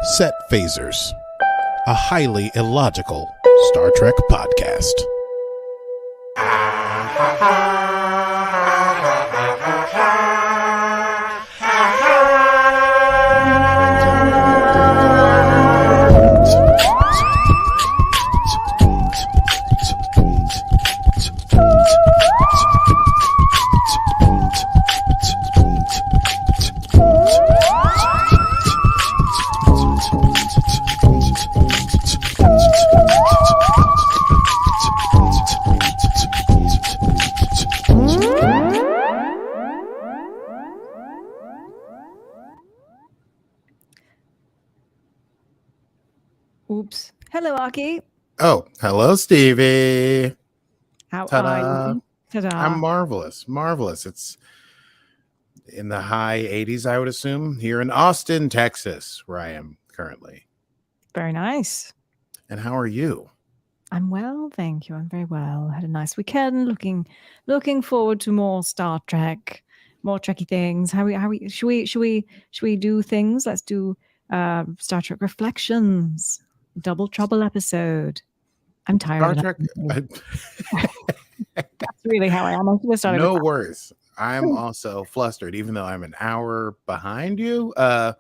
Set Phasers, a highly illogical Star Trek podcast. Oops. Hello, Aki. Oh, hello, Stevie. How Ta-da. are you? Ta-da. I'm marvelous. It's in the high 80s, I would assume, here in Austin, Texas, where I am currently. Very nice. And how are you? I'm well, thank you. I'm very well. Had a nice weekend. Looking forward to more Star Trek, more Trekky things. Should we do things? Let's do Star Trek Reflections, Double Trouble episode. I'm tired Star of Trek. That's really how I am. I should have started No with worries. I'm also flustered, even though I'm an hour behind you. All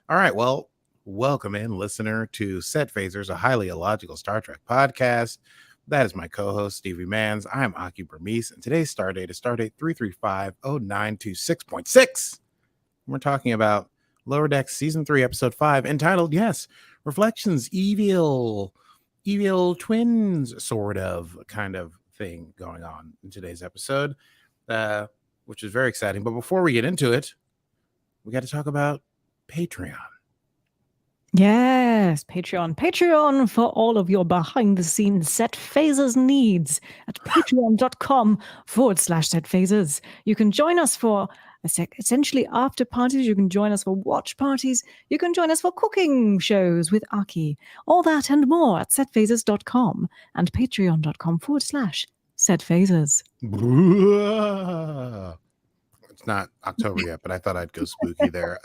right. Well, welcome in, listener, to Set Phasers, a highly illogical Star Trek podcast. That is my co-host, Stevie Mans. I'm Aki Burmese, and today's stardate is stardate 3350926.6. We're talking about Lower Decks Season 3, Episode 5, entitled, yes, Reflections, Evil Twins, sort of, kind of thing going on in today's episode, which is very exciting. But before we get into it, we got to talk about Patreon. Yes, Patreon for all of your behind-the-scenes Set Phasers needs at patreon.com/Set Phasers. You can join us for essentially after parties. You can join us for watch parties. You can join us for cooking shows with Aki. All that and more at setphasers.com and patreon.com/Set Phasers. It's not October yet, but I thought I'd go spooky there.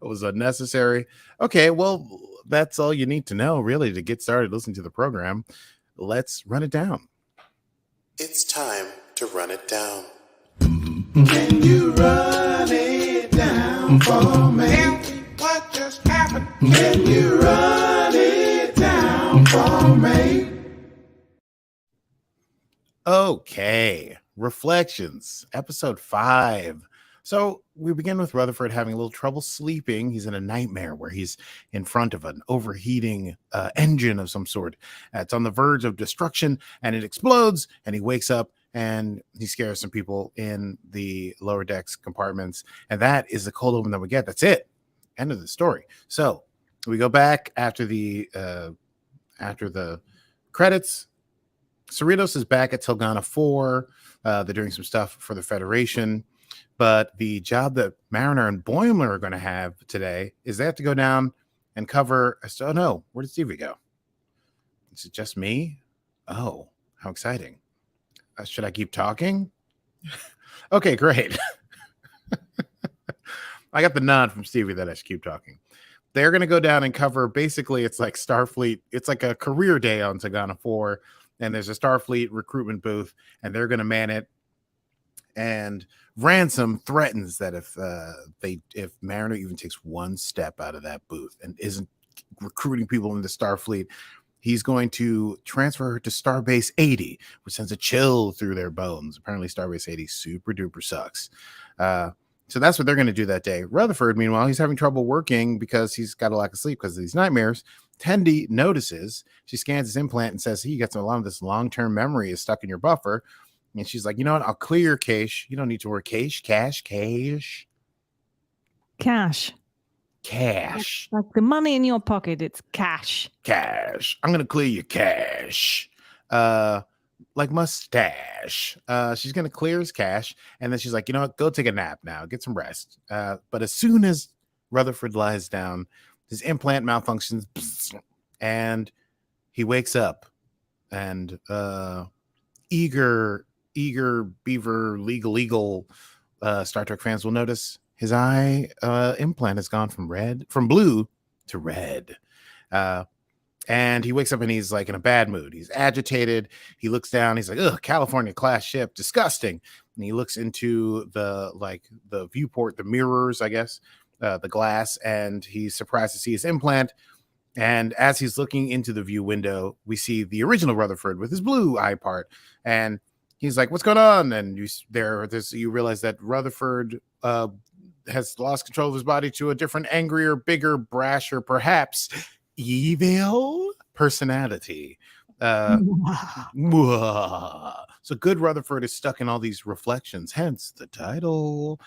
It was unnecessary. Okay, well, that's all you need to know, really, to get started listening to the program. Let's run it down. It's time to run it down. Can you run it down for me? What just happened? Can you run it down for me? Okay, Reflections, Episode 5. So we begin with Rutherford having a little trouble sleeping. He's in a nightmare where he's in front of an overheating engine of some sort. It's on the verge of destruction, and it explodes, and he wakes up, and he scares some people in the lower decks compartments. And that is the cold open that we get. That's it. End of the story. So we go back after the credits. Cerritos is back at Tulgana IV. They're doing some stuff for the Federation. But the job that Mariner and Boimler are going to have today is they have to go down and cover. Oh, no. Where did Stevie go? Is it just me? Oh, how exciting. Should I keep talking? Okay, great. I got the nod from Stevie that I should keep talking. They're going to go down and cover. Basically, it's like Starfleet. It's like a career day on Tulgana IV. And there's a Starfleet recruitment booth, and they're going to man it. And Ransom threatens that if Mariner even takes one step out of that booth and isn't recruiting people into Starfleet, he's going to transfer her to Starbase 80, which sends a chill through their bones. Apparently, Starbase 80 super duper sucks. So that's what they're going to do that day. Rutherford, meanwhile, he's having trouble working because he's got a lack of sleep because of these nightmares. Tendi notices. She scans his implant and says, "Hey, you got a lot of this long-term memory is stuck in your buffer." And she's like, "You know what? I'll clear your cache. You don't need to work cache. Cash. Like the money in your pocket, it's cash. Cash. I'm going to clear your cache. Like mustache." She's going to clear his cache. And then she's like, "You know what? Go take a nap now. Get some rest." But as soon as Rutherford lies down, his implant malfunctions and he wakes up. And eager beaver legal Star Trek fans will notice his eye implant has gone from blue to red. And he wakes up and he's like in a bad mood. He's agitated. He looks down. He's like, "Ugh, California class ship, disgusting." And he looks into the viewport, the mirrors, I guess, the glass, and he's surprised to see his implant. And as he's looking into the view window, we see the original Rutherford with his blue eye part. And he's like, "What's going on?" And you realize that Rutherford has lost control of his body to a different, angrier, bigger, brasher, perhaps evil personality. So good Rutherford is stuck in all these reflections, hence the title,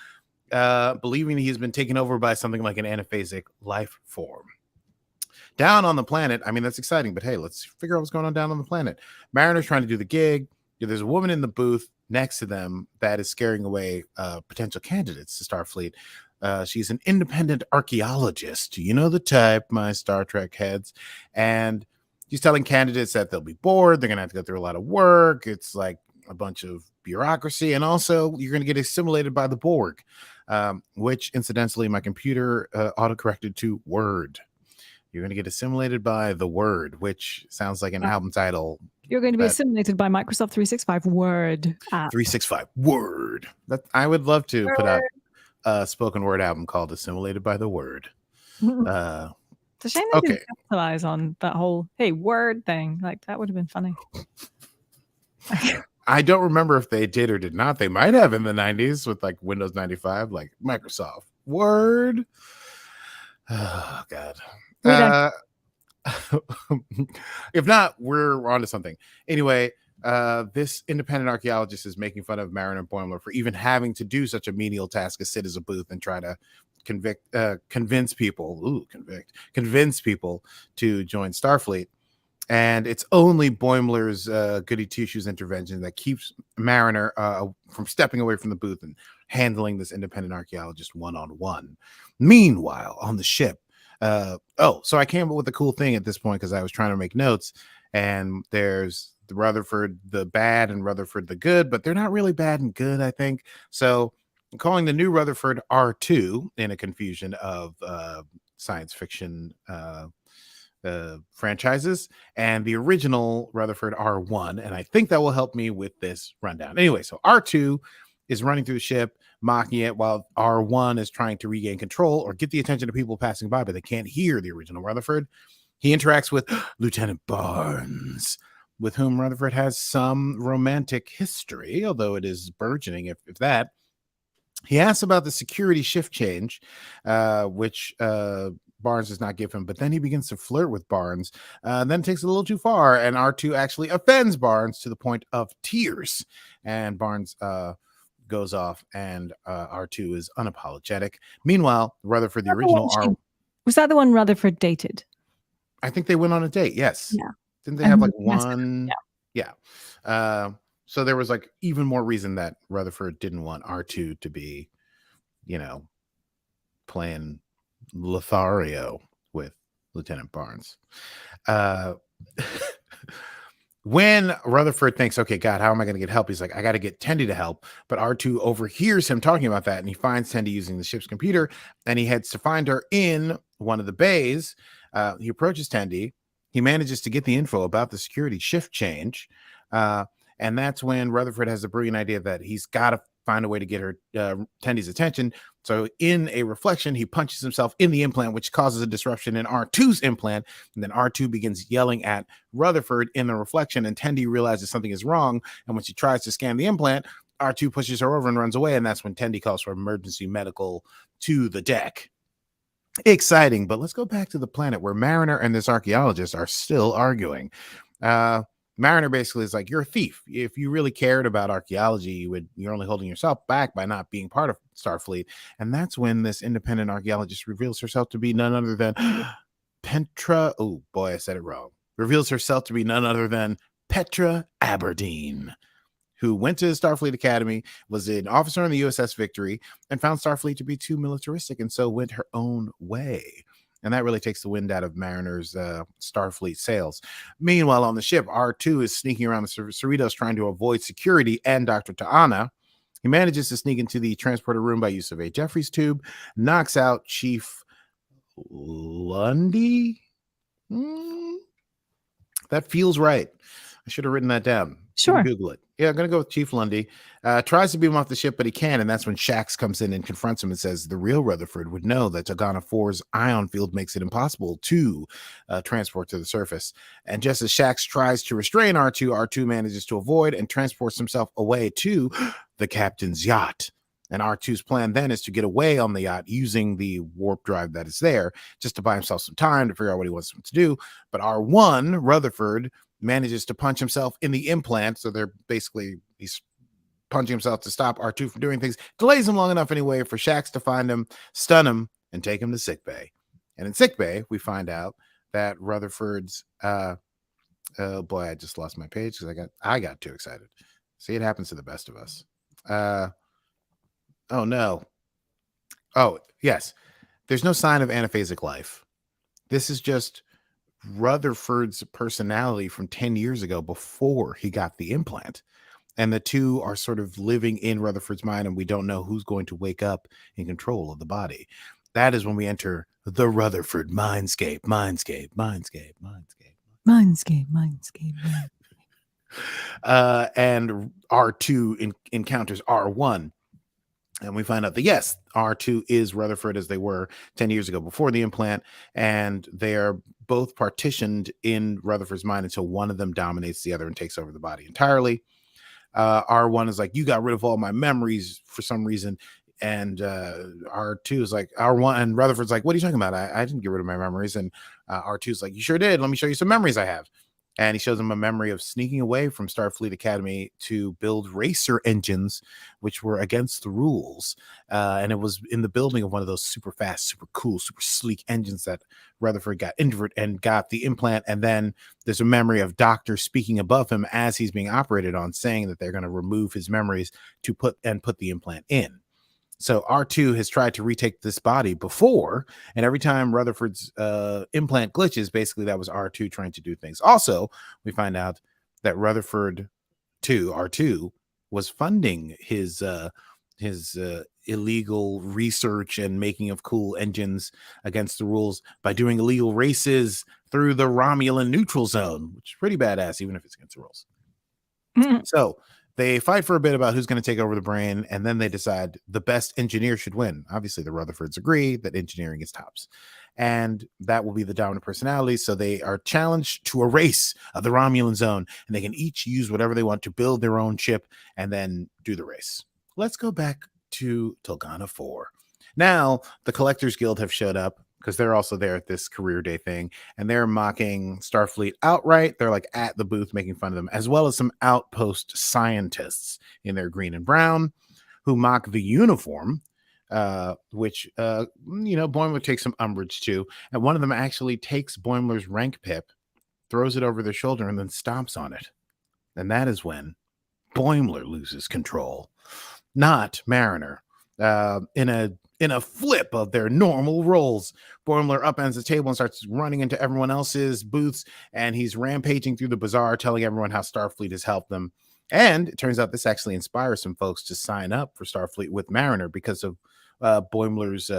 believing he's been taken over by something like an anaphasic life form. Down on the planet, I mean, that's exciting, but hey, let's figure out what's going on down on the planet. Mariner's trying to do the gig. There's a woman in the booth next to them that is scaring away potential candidates to Starfleet. She's an independent archaeologist. You know the type, my Star Trek heads. And she's telling candidates that they'll be bored. They're going to have to go through a lot of work. It's like a bunch of bureaucracy. And also, you're going to get assimilated by the Borg, which, incidentally, my computer autocorrected to Word. You're going to get assimilated by the Word, which sounds like an album title. You're going to be assimilated by Microsoft 365 Word app. 365 Word. I would love to put out a spoken word album called Assimilated by the Word. It's a shame they didn't capitalize on that whole Word thing. Like, that would have been funny. I don't remember if they did or did not. They might have in the 90s with like Windows 95, like Microsoft Word. Oh, God. If not, we're on to something. Anyway, this independent archaeologist is making fun of Mariner and Boimler for even having to do such a menial task as sit as a booth and try to convince people to join Starfleet. And it's only Boimler's goody two-shoes intervention that keeps Mariner from stepping away from the booth and handling this independent archaeologist one-on-one. Meanwhile, on the ship, so I came up with a cool thing at this point because I was trying to make notes, and there's the Rutherford the bad and Rutherford the good, but they're not really bad and good, I think. So I'm calling the new Rutherford R2 in a confusion of science fiction franchises, and the original Rutherford R1, and I think that will help me with this rundown. Anyway, so R2 is running through the ship, mocking it, while R1 is trying to regain control or get the attention of people passing by, but they can't hear the original Rutherford. He interacts with Lieutenant Barnes, with whom Rutherford has some romantic history, although it is burgeoning, if that. He asks about the security shift change, which Barnes does not give him, but then he begins to flirt with Barnes, then takes it a little too far, and R2 actually offends Barnes to the point of tears, and Barnes goes off, and R2 is unapologetic. Meanwhile, Rutherford, the original was that the one Rutherford dated? I think they went on a date. Yes. Yeah. Didn't they have like one? Yeah. So there was like even more reason that Rutherford didn't want R2 to be, playing Lothario with Lieutenant Barnes. When Rutherford thinks, okay, God, how am I going to get help? He's like, I got to get Tendi to help. But R2 overhears him talking about that, and he finds Tendi using the ship's computer, and he heads to find her in one of the bays. He approaches Tendi. He manages to get the info about the security shift change. And that's when Rutherford has the brilliant idea that he's got to find a way to get her Tendi's attention. So in a reflection, he punches himself in the implant, which causes a disruption in R2's implant. And then R2 begins yelling at Rutherford in the reflection, and Tendi realizes something is wrong. And when she tries to scan the implant, R2 pushes her over and runs away. And that's when Tendi calls for emergency medical to the deck. Exciting, but let's go back to the planet where Mariner and this archaeologist are still arguing. Mariner basically is like, you're a thief. If you really cared about archaeology, you're only holding yourself back by not being part of Starfleet. And that's when this independent archaeologist reveals herself to be none other than Petra. Oh boy, I said it wrong. Reveals herself to be none other than Petra Aberdeen, who went to Starfleet Academy, was an officer on the USS Victory, and found Starfleet to be too militaristic, and so went her own way. And that really takes the wind out of Mariner's Starfleet sails. Meanwhile, on the ship, R2 is sneaking around the Cerritos trying to avoid security and Dr. T'Ana. He manages to sneak into the transporter room by use of a Jeffries tube, knocks out Chief Lundy. That feels right. I should have written that down. Sure. Google it. Yeah, I'm going to go with Chief Lundy. Tries to beat him off the ship, but he can. And that's when Shax comes in and confronts him and says the real Rutherford would know that Tulgana IV's ion field makes it impossible to transport to the surface. And just as Shax tries to restrain R2, R2 manages to avoid and transports himself away to the captain's yacht. And R2's plan then is to get away on the yacht using the warp drive that is there, just to buy himself some time to figure out what he wants him to do. But R1, Rutherford, manages to punch himself in the implant. So he's punching himself to stop R2 from doing things. Delays him long enough anyway for Shax to find him, stun him, and take him to sickbay. And in sickbay, we find out that Rutherford's oh boy, I just lost my page because I got too excited. See, it happens to the best of us. Oh no. Oh, yes. There's no sign of anaphasic life. This is just Rutherford's personality from 10 years ago before he got the implant. And the two are sort of living in Rutherford's mind, and we don't know who's going to wake up in control of the body. That is when we enter the Rutherford mindscape. And R2 encounters R1. And we find out that, yes, R2 is Rutherford as they were 10 years ago before the implant. And they are both partitioned in Rutherford's mind until one of them dominates the other and takes over the body entirely. R1 is like, you got rid of all my memories for some reason. And R2 is like, R1, and Rutherford's like, what are you talking about? I didn't get rid of my memories. And R2 is like, you sure did. Let me show you some memories I have. And he shows him a memory of sneaking away from Starfleet Academy to build racer engines, which were against the rules. And it was in the building of one of those super fast, super cool, super sleek engines that Rutherford got injured and got the implant. And then there's a memory of Doctor speaking above him as he's being operated on, saying that they're going to remove his memories to put the implant in. So R2 has tried to retake this body before, and every time Rutherford's implant glitches, basically that was R2 trying to do things. Also, we find out that Rutherford R2 was funding his illegal research and making of cool engines against the rules by doing illegal races through the Romulan neutral zone, which is pretty badass, even if it's against the rules. So they fight for a bit about who's going to take over the brain, and then they decide the best engineer should win. Obviously, the Rutherfords agree that engineering is tops, and that will be the dominant personality. So they are challenged to a race of the Romulan zone, and they can each use whatever they want to build their own ship and then do the race. Let's go back to Tulgana IV. Now, the Collectors Guild have showed up because they're also there at this career day thing, and they're mocking Starfleet outright. They're like at the booth making fun of them, as well as some outpost scientists in their green and brown who mock the uniform, which Boimler takes some umbrage to. And one of them actually takes Boimler's rank pip, throws it over their shoulder, and then stomps on it. And that is when Boimler loses control, not Mariner. In a flip of their normal roles, Boimler upends the table and starts running into everyone else's booths, and he's rampaging through the bazaar, telling everyone how Starfleet has helped them. And it turns out this actually inspires some folks to sign up for Starfleet with Mariner because of Boimler's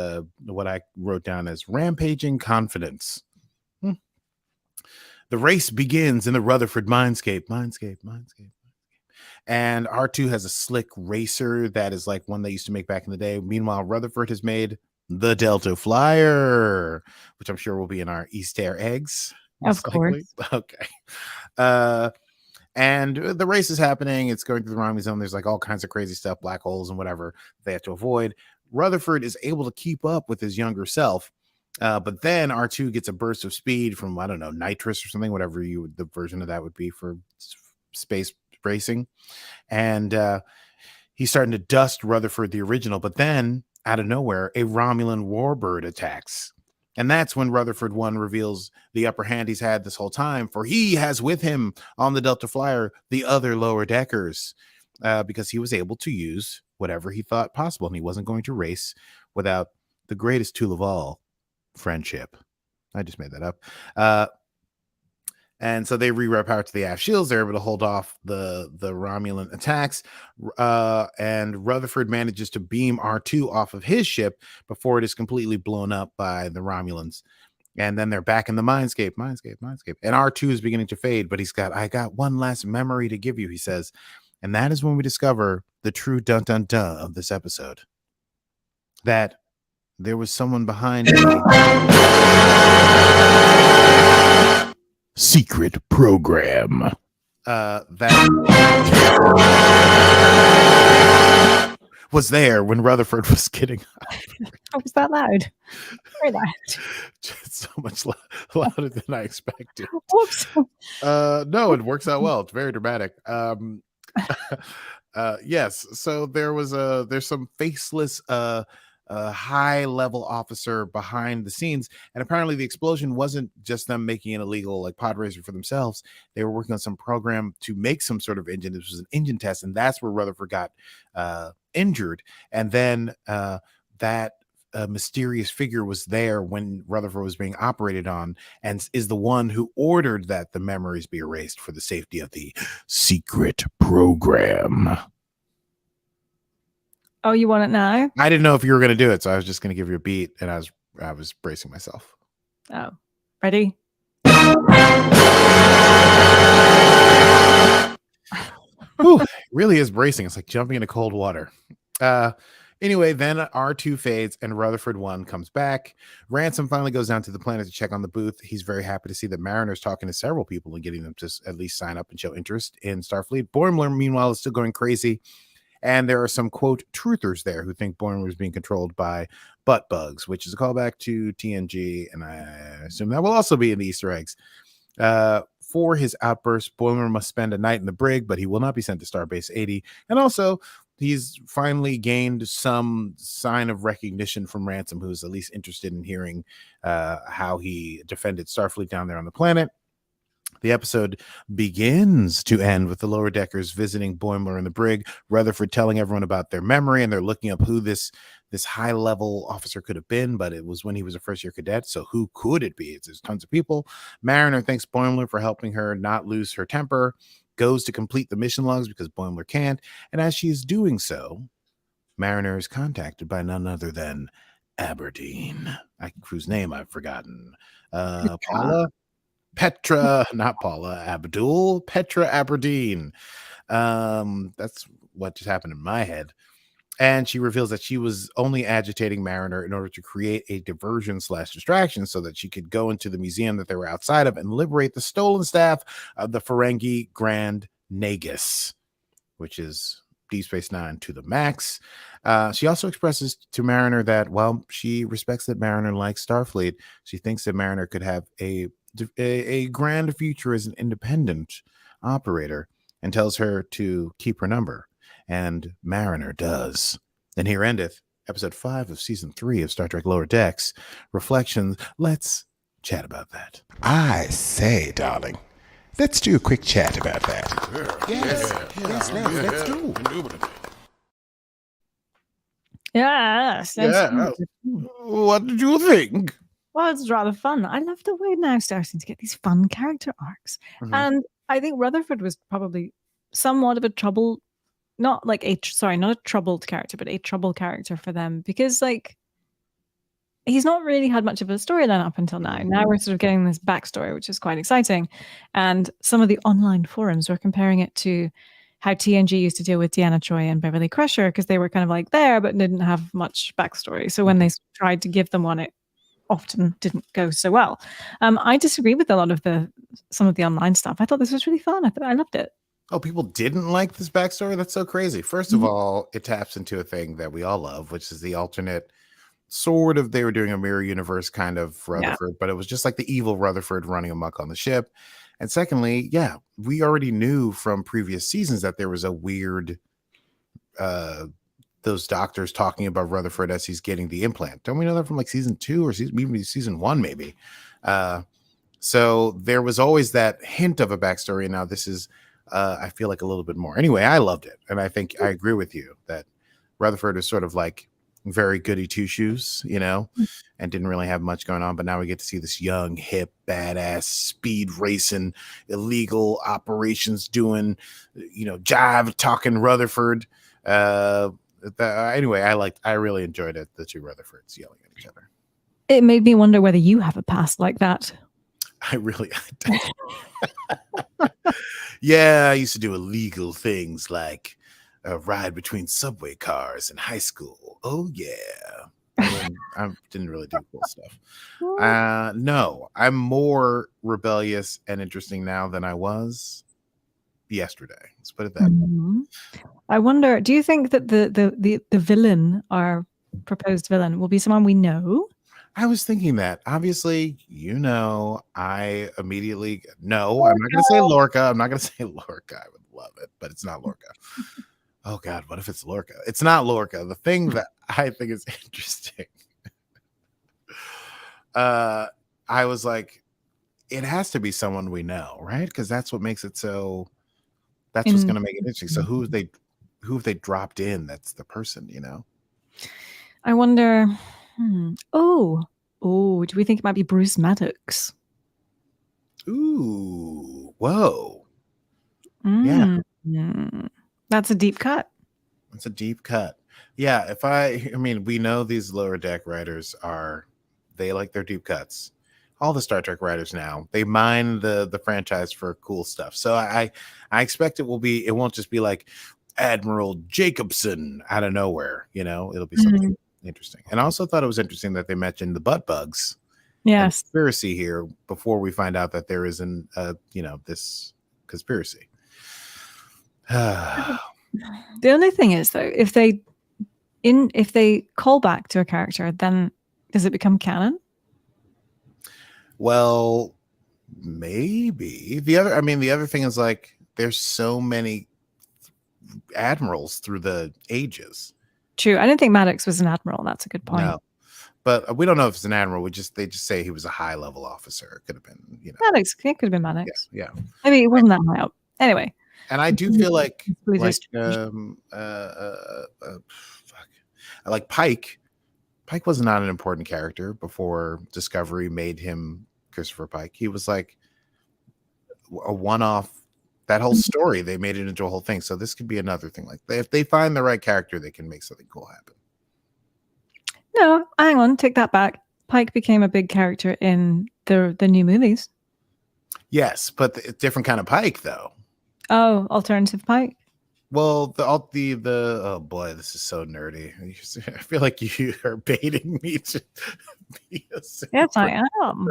what I wrote down as rampaging confidence. The race begins in the Rutherford mindscape. And R2 has a slick racer that is like one they used to make back in the day. Meanwhile, Rutherford has made the Delta Flyer, which I'm sure will be in our Easter eggs. Of course. Okay. And the race is happening. It's going through the Romulan zone. There's like all kinds of crazy stuff, black holes and whatever they have to avoid. Rutherford is able to keep up with his younger self. But then R2 gets a burst of speed from, I don't know, nitrous or something, whatever the version of that would be for space racing. And he's starting to dust Rutherford, the original. But then out of nowhere, a Romulan warbird attacks. And that's when Rutherford 1 reveals the upper hand he's had this whole time, for he has with him on the Delta Flyer the other lower deckers, because he was able to use whatever he thought possible. And he wasn't going to race without the greatest tool of all, friendship. I just made that up. And so they reroute power to the aft shields. They're able to hold off the Romulan attacks. And Rutherford manages to beam R2 off of his ship before it is completely blown up by the Romulans. And then they're back in the mindscape. And R2 is beginning to fade, but I got one last memory to give you, he says. And that is when we discover the true dun-dun-dun of this episode. That there was someone behind the secret program. That was there when Rutherford was getting Oh, was that loud? Very loud. just so much louder than I expected. Whoops. No, it works out well. It's very dramatic. Yes, so there's some faceless high level officer behind the scenes, and apparently the explosion wasn't just them making an illegal like pod racer for themselves. They were working on some program to make some sort of engine. This was an engine test, and that's where Rutherford got injured. And then that mysterious figure was there when Rutherford was being operated on, and is the one who ordered that the memories be erased for the safety of the secret program. Oh, you want it now? I didn't know if you were going to do it, so I was just going to give you a beat, and I was bracing myself. Oh, ready? Whew, it really is bracing. It's like jumping into cold water. Anyway, then R2 fades and Rutherford 1 comes back. Ransom finally goes down to the planet to check on the booth. He's very happy to see that Mariner's talking to several people and getting them to at least sign up and show interest in Starfleet. Boimler, meanwhile, is still going crazy. And there are some, quote, truthers there who think Boimler is being controlled by butt bugs, which is a callback to TNG. And I assume that will also be in the Easter eggs. For his outburst, Boimler must spend a night in the brig, but he will not be sent to Starbase 80. And also, he's finally gained some sign of recognition from Ransom, who's at least interested in hearing how he defended Starfleet down there on the planet. The episode begins to end with the lower deckers visiting Boimler in the brig, Rutherford telling everyone about their memory, and they're looking up who this high-level officer could have been, but it was when he was a first-year cadet, so who could it be? There's tons of people. Mariner thanks Boimler for helping her not lose her temper, goes to complete the mission logs because Boimler can't, and as she is doing so, Mariner is contacted by none other than Aberdeen, whose name I've forgotten. Not Paula Abdul, Petra Aberdeen. That's what just happened in my head. And she reveals that she was only agitating Mariner in order to create a diversion/distraction so that she could go into the museum that they were outside of and liberate the stolen staff of the Ferengi Grand Nagus, which is Deep Space Nine to the max. She also expresses to Mariner that while she respects that Mariner likes Starfleet, she thinks that Mariner could have a grand future as an independent operator, and tells her to keep her number. And Mariner does. And here endeth episode 5 of season 3 of Star Trek Lower Decks, Reflections. Let's chat about that. I say, darling, let's do a quick chat about that. Yes, let's do. Yes. Yeah. What did you think? Well, it's rather fun. I love the way now starting to get these fun character arcs. Mhm. And I think Rutherford was probably somewhat of a trouble, not a troubled character, but a trouble character for them, because like he's not really had much of a storyline up until now. Now we're sort of getting this backstory, which is quite exciting. And some of the online forums were comparing it to how TNG used to deal with Deanna Troi and Beverly Crusher, because they were kind of like there, but didn't have much backstory. So when they tried to give them one, it often didn't go so well. I disagree with a lot of some of the online stuff. I thought this was really fun. I loved it. Oh, people didn't like this backstory? That's so crazy. First of all, it taps into a thing that we all love, which is the alternate sort of, they were doing a mirror universe kind of Rutherford, but it was just like the evil Rutherford running amok on the ship. And secondly, yeah, we already knew from previous seasons that there was a weird, those doctors talking about Rutherford as he's getting the implant. Don't we know that from like season 2 or maybe season 1, maybe? So there was always that hint of a backstory. And now this is, I feel like a little bit more. Anyway, I loved it. And I think I agree with you that Rutherford is sort of like very goody two shoes, and didn't really have much going on. But now we get to see this young, hip, badass, speed racing, illegal operations doing, jive talking Rutherford. Anyway, I really enjoyed it. The two Rutherfords yelling at each other. It made me wonder whether you have a past like that. I yeah, I used to do illegal things like ride between subway cars in high school. Oh yeah. I didn't really do cool stuff. No, I'm more rebellious and interesting now than I was yesterday. Let's put it that way. I wonder, do you think that the villain, our proposed villain, will be someone we know? I was thinking that. Obviously, I immediately I'm not going to say Lorca. I'm not going to say Lorca. I would love it, but it's not Lorca. Oh God, what if it's Lorca? It's not Lorca. The thing that I think is interesting, I was like, it has to be someone we know, right? Because that's what makes it so. That's what's going to make it interesting. So who have they dropped in? That's the person, I wonder. Oh, do we think it might be Bruce Maddox? Ooh, whoa. Yeah. That's a deep cut. It's a deep cut. Yeah, we know these lower deck writers they like their deep cuts. All the Star Trek writers now, they mine the franchise for cool stuff. So I expect it won't just be like Admiral Jacobson out of nowhere, it'll be something interesting. And I also thought it was interesting that they mentioned the butt bugs. Yes. Conspiracy here before we find out that there isn't this conspiracy. The only thing is though, if they call back to a character, then does it become canon? Well, maybe. The other thing is like there's so many admirals through the ages. True. I didn't think Maddox was an admiral. That's a good point. No. But we don't know if it's an admiral. They just say he was a high level officer. It could have been, Maddox. It could have been Maddox. Yeah. I mean, it wasn't that high up. Anyway. And I do feel like Pike. Pike was not an important character before Discovery made him Christopher Pike. He was like a one-off. That whole story, they made it into a whole thing. So this could be another thing. Like if they find the right character, they can make something cool happen. No, hang on, take that back. Pike became a big character in the new movies. Yes, but different kind of Pike though. Oh, alternative Pike. Well, oh boy, this is so nerdy. I feel like you are baiting me to be a Yes, I am.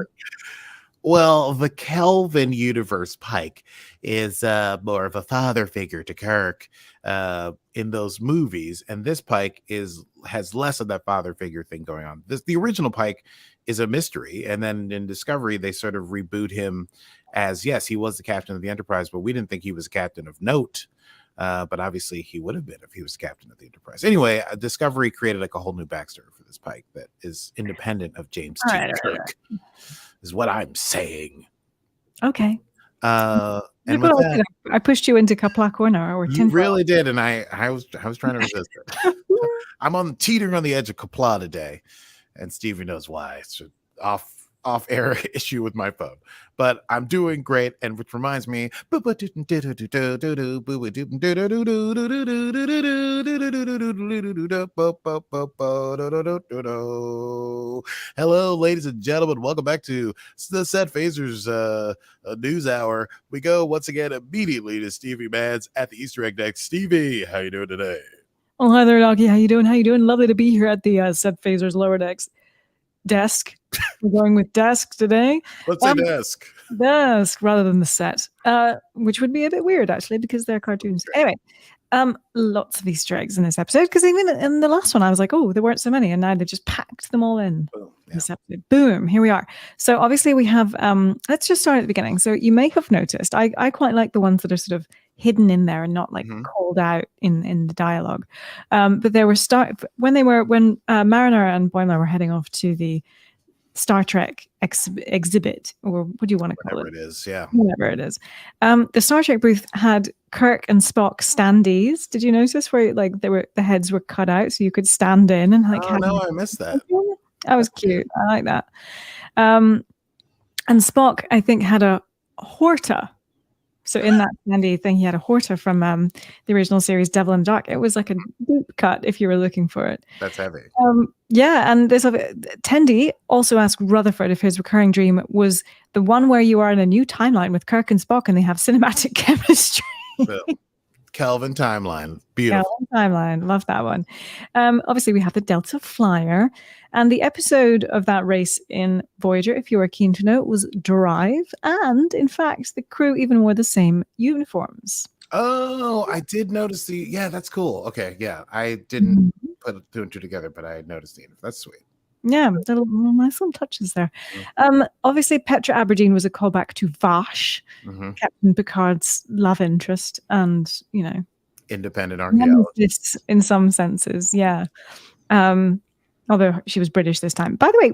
Well, the Kelvin universe Pike is more of a father figure to Kirk in those movies, and this Pike has less of that father figure thing going on. The original Pike is a mystery, and then in Discovery they sort of reboot him as, yes, he was the captain of the Enterprise, but we didn't think he was a captain of note. But obviously he would have been if he was captain of the Enterprise. Anyway, Discovery created like a whole new backstory for this Pike that is independent of James T. Kirk. Is what I'm saying. Okay. And with that, I pushed you into Kapla corner, or you really did, and I was trying to resist it. I'm teetering on the edge of Kapla today, and Stevie knows why. It's an off-air issue with my phone, but I'm doing great. And which reminds me, hello, ladies and gentlemen, welcome back to the Set Phasers News Hour. We go once again immediately to Stevie Manns at the Easter egg deck. Stevie, how you doing today? Oh, hi there, Doggy. How you doing? Lovely to be here at the Set Phasers lower decks desk. We're going with desk today. Let's say desk. Desk rather than the set, which would be a bit weird actually because they're cartoons. Anyway, lots of Easter eggs in this episode because even in the last one I was like, oh, there weren't so many, and now they've just packed them all in. Boom. This episode. Boom, here we are. So obviously we have, let's just start at the beginning. So you may have noticed, I quite like the ones that are sort of hidden in there and not like called out in the dialogue. But they were when Mariner and Boimler were heading off to the Star Trek exhibit, or what do you want to call Whatever it is, yeah. Whatever it is. The Star Trek booth had Kirk and Spock standees. Did you notice where like the heads were cut out so you could stand in and like Oh no, I missed that. That was cute. I like that. And Spock, I think, had a Horta. So in that standee thing, he had a Horta from the original series Devil in the Dark. It was like a deep cut if you were looking for it. That's heavy. Yeah, and this Tendi also asked Rutherford if his recurring dream was the one where you are in a new timeline with Kirk and Spock and they have cinematic chemistry. Kelvin timeline. Beautiful. Kelvin timeline. Love that one. Obviously, we have the Delta Flyer. And the episode of that race in Voyager, if you are keen to know, was Drive. And in fact, the crew even wore the same uniforms. Oh, I did notice yeah, that's cool. Okay, yeah. I didn't put two and two together, but I noticed the uniform. That's sweet. Yeah, there are nice little touches there. Obviously, Petra Aberdeen was a callback to Vash, Captain Picard's love interest, and independent archaeologist in some senses. Yeah, although she was British this time. By the way,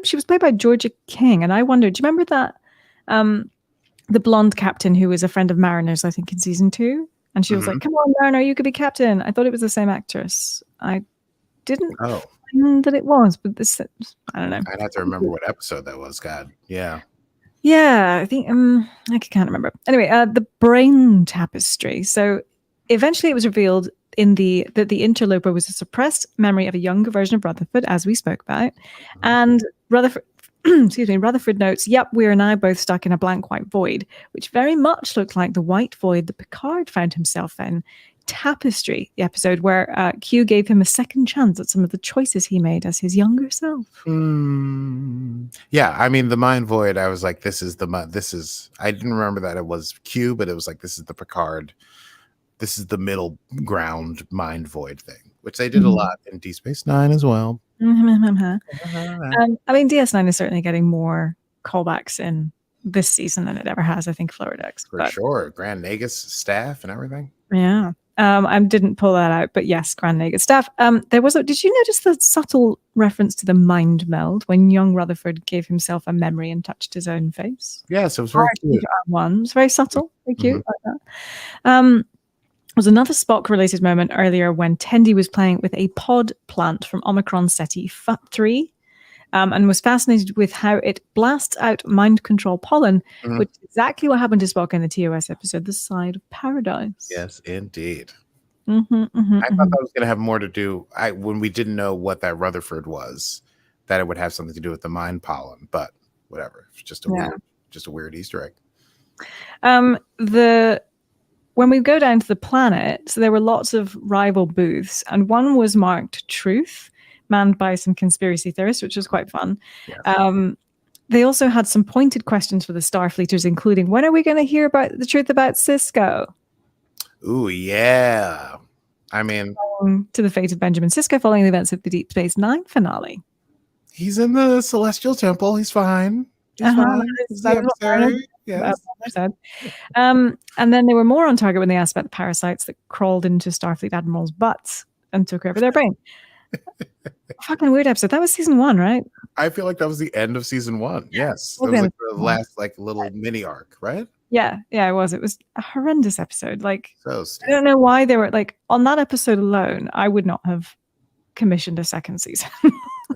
she was played by Georgia King, and I wondered, do you remember that the blonde captain who was a friend of Mariner's, I think, in season 2, and she was like, "Come on, Mariner, you could be captain." I thought it was the same actress. I didn't. That it was, but this, I don't know. I'd have to remember what episode that was. God, yeah, I think I can't remember. Anyway, the brain tapestry. So eventually, it was revealed that the interloper was a suppressed memory of a younger version of Rutherford, as we spoke about, and Rutherford. Excuse me. Rutherford notes, "Yep, we are now both stuck in a blank white void, which very much looked like the white void that Picard found himself in." Tapestry, the episode where Q gave him a second chance at some of the choices he made as his younger self. Yeah, I mean the mind void. I was like, this is. I didn't remember that it was Q, but it was like this is the Picard. This is the middle ground mind void thing, which they did a lot in Deep Space Nine as well. I mean, DS9 is certainly getting more callbacks in this season than it ever has. I think Lower Decks for sure. Grand Nagus staff and everything. Yeah. I didn't pull that out, but yes, Grand Nagus staff. There was did you notice the subtle reference to the mind meld when young Rutherford gave himself a memory and touched his own face? Yes, it was very cute. It's very subtle, very cute like that. There was another Spock related moment earlier when Tendi was playing with a pod plant from Omicron Ceti 3. And was fascinated with how it blasts out mind control pollen, which is exactly what happened to Spock in the TOS episode, The Side of Paradise. Yes, indeed. I thought that was going to have more to do, when we didn't know what that Rutherford was, that it would have something to do with the mind pollen, but whatever. It's just a weird Easter egg. When we go down to the planet, so there were lots of rival booths, and one was marked Truth, manned by some conspiracy theorists, which was quite fun. Yes. They also had some pointed questions for the Starfleeters, including, when are we going to hear about the truth about Sisko? Ooh, yeah. I mean, to the fate of Benjamin Sisko following the events of the Deep Space Nine finale. He's in the Celestial Temple. He's fine. He's fine. Yes. And then they were more on target when they asked about the parasites that crawled into Starfleet admirals' butts and took over their brain. Fucking weird episode. That was season 1, right? I feel like that was the end of season 1. Yes. That was like the last little mini arc, right? Yeah, it was. It was a horrendous episode. Like, so I don't know why they were on that episode alone, I would not have commissioned a second season.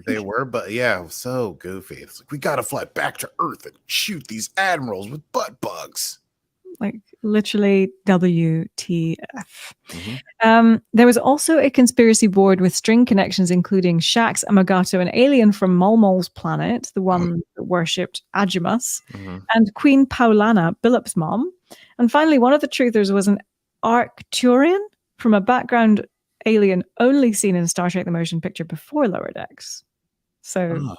They were, but yeah, it was so goofy. It's like, we gotta fly back to Earth and shoot these admirals with butt bugs. Like literally WTF. There was also a conspiracy board with string connections, including Shax Amagato, an alien from Mulmul's planet, the one that worshipped Agimus, and Queen Paulana, Billup's mom. And finally, one of the truthers was an Arcturian from a background alien only seen in Star Trek the Motion Picture before Lower Decks. So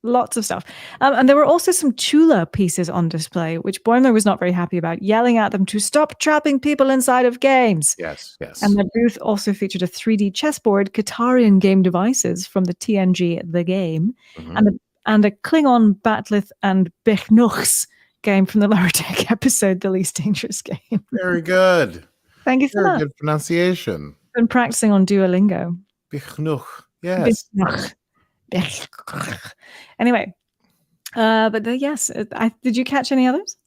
lots of stuff. And there were also some Chula pieces on display, which Boimler was not very happy about, yelling at them to stop trapping people inside of games. Yes. And the booth also featured a 3D chessboard, Qatarian game devices from the TNG The Game, and a Klingon Batlith and Bechnuchs game from the Lower Deck episode, The Least Dangerous Game. Very good. Thank you so much. Very good pronunciation. Been practicing on Duolingo. Bechnuch. Yes. Anyway, but yes, did you catch any others?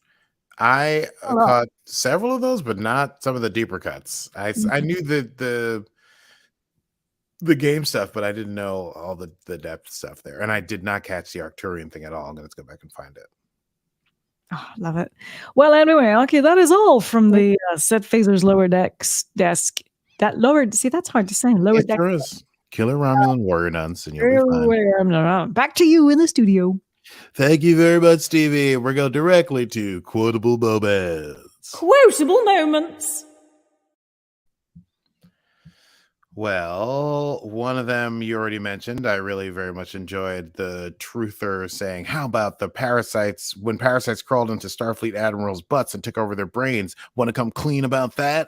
I A lot. caught several of those, but not some of the deeper cuts. I knew the game stuff, but I didn't know all the depth stuff there, and I did not catch the Arcturian thing at all. I'm gonna go back and find it. Oh, love it. Well, anyway, okay, that is all from the Set Phasers Lower Decks desk. See, that's hard to say. Lower It deck. sure is. Killer Romulan warrior nuns, and you'll be fine. Back to you in the studio. Thank you very much, Stevie. We're going directly to quotable moments. Quotable moments. Well, one of them you already mentioned. I really very much enjoyed the truther saying, how about the parasites, when parasites crawled into Starfleet admirals' butts and took over their brains? Want to come clean about that?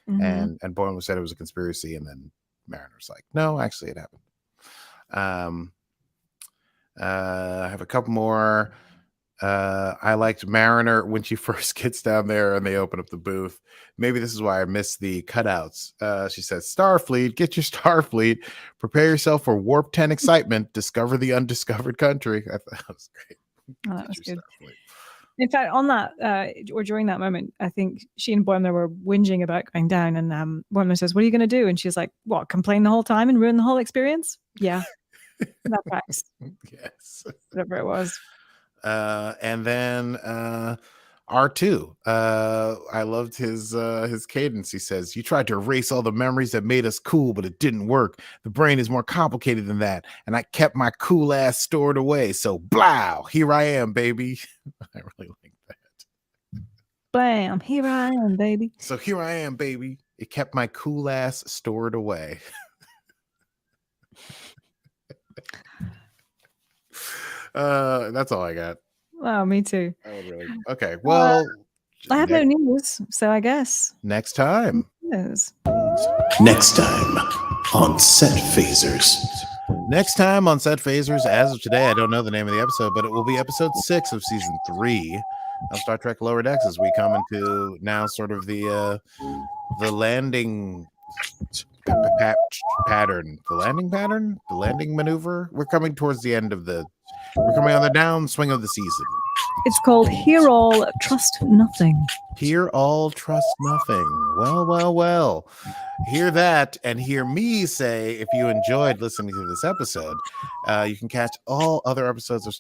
Mhm. And Boimler said it was a conspiracy, and then Mariner's like, no, actually it happened. I have a couple more. I liked Mariner when she first gets down there and they open up the booth. Maybe this is why I missed the cutouts. She says, Starfleet, get your Starfleet. Prepare yourself for Warp 10 excitement. Discover the undiscovered country. I thought that was great. Oh, that was Get your good. Starfleet. In fact, on that, or during that moment, I think she and Boimler were whinging about going down, and Boimler says, what are you going to do? And she's like, what, complain the whole time and ruin the whole experience? Yeah, that tracks. Yes. Whatever it was. And then R2. I loved his cadence. He says, you tried to erase all the memories that made us cool, but it didn't work. The brain is more complicated than that, and I kept my cool ass stored away. So blow, here I am, baby. I really like that. Bam, here I am, baby. So here I am, baby. It kept my cool ass stored away. That's all I got. Oh, me too. Okay. Well, I have no news, so I guess. next time. Yes. Next time on Set Phasers. Next time on Set Phasers, as of today, I don't know the name of the episode, but it will be episode 6 of season 3 of Star Trek Lower Decks as we come into now sort of the landing pattern, the landing maneuver. We're coming towards the end of we're coming on the downswing of the season. It's called Hear All, Trust Nothing. Hear all, trust nothing. Well. Hear that and hear me say, if you enjoyed listening to this episode, you can catch all other episodes of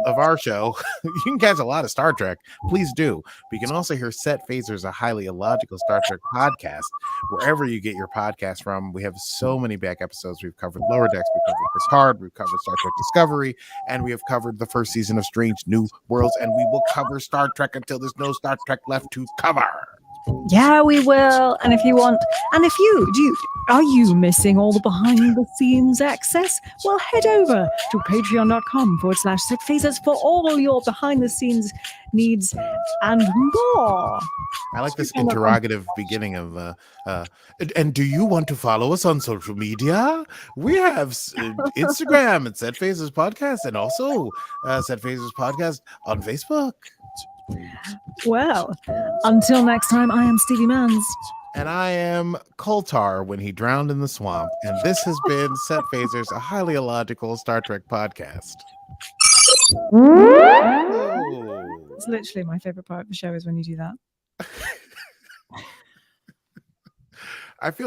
our show. You can catch a lot of Star Trek. Please do. But you can also hear Set Phasers, a highly illogical Star Trek podcast, wherever you get your podcast from. We have so many back episodes. We've covered Lower Decks, we've covered Picard, we've covered Star Trek Discovery, and we have covered the first season of Strange New Worlds, and we will cover Star Trek until there's no Star Trek left to cover. Yeah, we will. And if you want, and if you are you missing all the behind the scenes access? Well, head over to patreon.com/setphasers for all your behind the scenes needs and more. I like this interrogative beginning of and do you want to follow us on social media? We have Instagram at Set Phasers Podcast, and also Set Phasers Podcast on Facebook. Well, until next time, I am Stevie Mans. And I am Koltar when he drowned in the swamp. And this has been Set Phasers, a highly illogical Star Trek podcast. Oh. It's literally my favorite part of the show is when you do that. I feel like